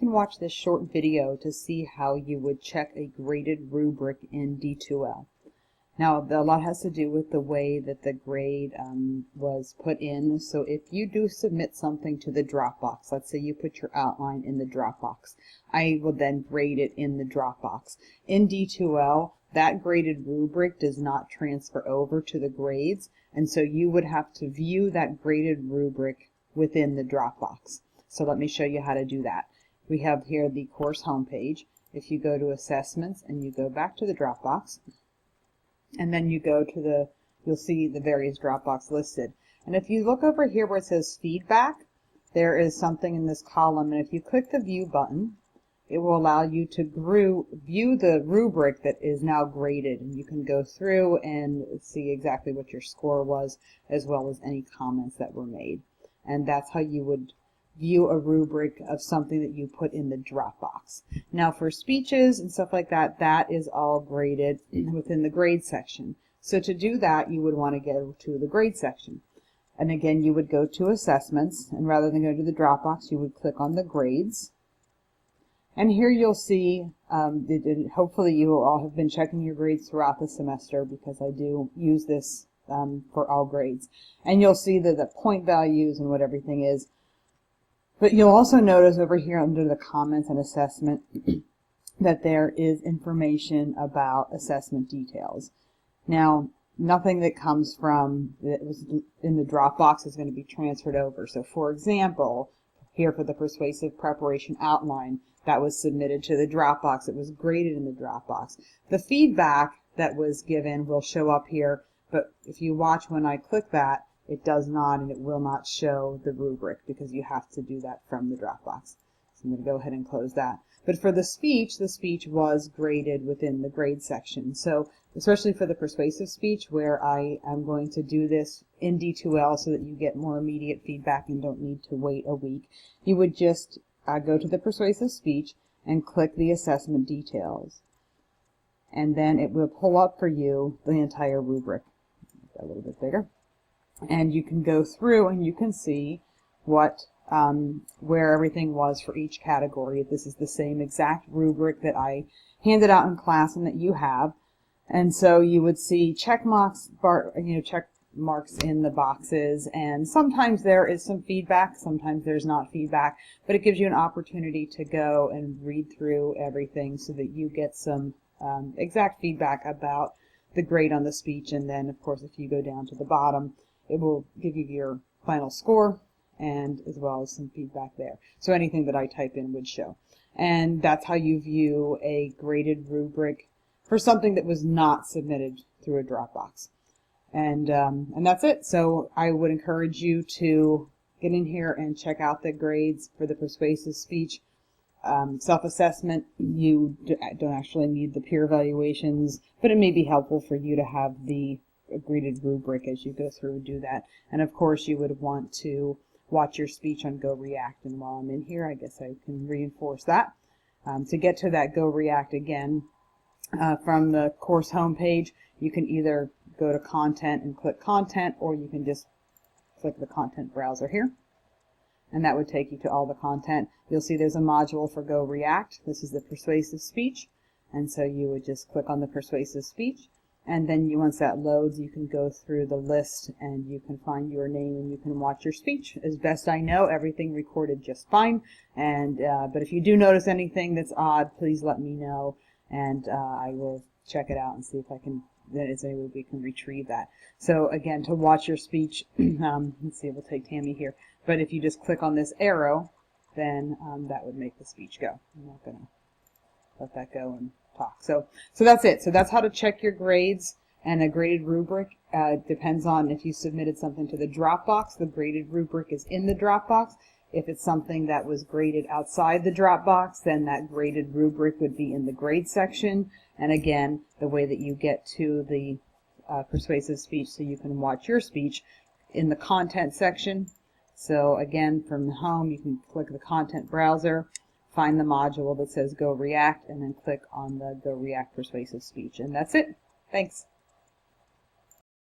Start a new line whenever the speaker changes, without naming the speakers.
can watch this short video to see how you would check a graded rubric in D2L. Now, a lot has to do with the way that the grade was put in. So if you do submit something to the Dropbox, let's say you put your outline in the Dropbox, I will then grade it in the Dropbox. In D2L, that graded rubric does not transfer over to the grades, and so you would have to view that graded rubric within the Dropbox. So let me show you how to do that. We have here the course homepage. If you go to Assessments and you go back to the Dropbox, and then you go to you'll see the various Dropbox listed. And if you look over here where it says Feedback, there is something in this column, and if you click the View button, it will allow you to view the rubric that is now graded, and you can go through and see exactly what your score was, as well as any comments that were made. And that's how you would view a rubric of something that you put in the Dropbox. Now for speeches and stuff like that, that is all graded within the grade section. So to do that, you would want to go to the grade section. And again, you would go to Assessments, and rather than go to the Dropbox, you would click on the grades. And here you'll see, hopefully you all have been checking your grades throughout the semester, because I do use this for all grades. And you'll see the point values and what everything is. But you'll also notice over here under the comments and assessment that there is information about assessment details. Now, nothing that comes from that was in the Dropbox is going to be transferred over. So for example, here for the persuasive preparation outline, that was submitted to the Dropbox. It was graded in the Dropbox. The feedback that was given will show up here, but if you watch when I click that, it does not, and it will not show the rubric because you have to do that from the Dropbox. So I'm going to go ahead and close that. But for the speech was graded within the grade section. So especially for the persuasive speech, where I am going to do this in D2L so that you get more immediate feedback and don't need to wait a week, you would just go to the persuasive speech and click the assessment details. And then it will pull up for you the entire rubric. Make that a little bit bigger. And you can go through and you can see what where everything was for each category. This is the same exact rubric that I handed out in class and that you have. And so you would see check marks, check marks in the boxes, and sometimes there is some feedback, sometimes there's not feedback, but it gives you an opportunity to go and read through everything so that you get some exact feedback about the grade on the speech. And then of course if you go down to the bottom, it will give you your final score and as well as some feedback there. So anything that I type in would show. And that's how you view a graded rubric for something that was not submitted through a Dropbox. And that's it. So I would encourage you to get in here and check out the grades for the persuasive speech. Self-assessment, you don't actually need the peer evaluations, but it may be helpful for you to have the graded rubric as you go through and do that. And of course you would want to watch your speech on Go React, and while I'm in here I guess I can reinforce that. To get to that Go React again, from the course homepage, you can either go to Content and click Content, or you can just click the Content browser here, and that would take you to all the content. You'll see there's a module for Go React. This is the persuasive speech, and so you would just click on the persuasive speech. And then once that loads, you can go through the list and you can find your name and you can watch your speech. As best I know, everything recorded just fine. And but if you do notice anything that's odd, please let me know, and I will check it out and see if I can. There's any way we can retrieve that. So again, to watch your speech, let's see, we'll take Tammy here. But if you just click on this arrow, then that would make the speech go. I'm not going to let that go and talk. So that's it. So that's how to check your grades. And a graded rubric depends on if you submitted something to the Dropbox. The graded rubric is in the Dropbox. If it's something that was graded outside the Dropbox, then that graded rubric would be in the grade section. And again, the way that you get to the persuasive speech so you can watch your speech in the content section. So again, from home, you can click the content browser, find the module that says Go React, and then click on the Go React persuasive speech. And that's it. Thanks.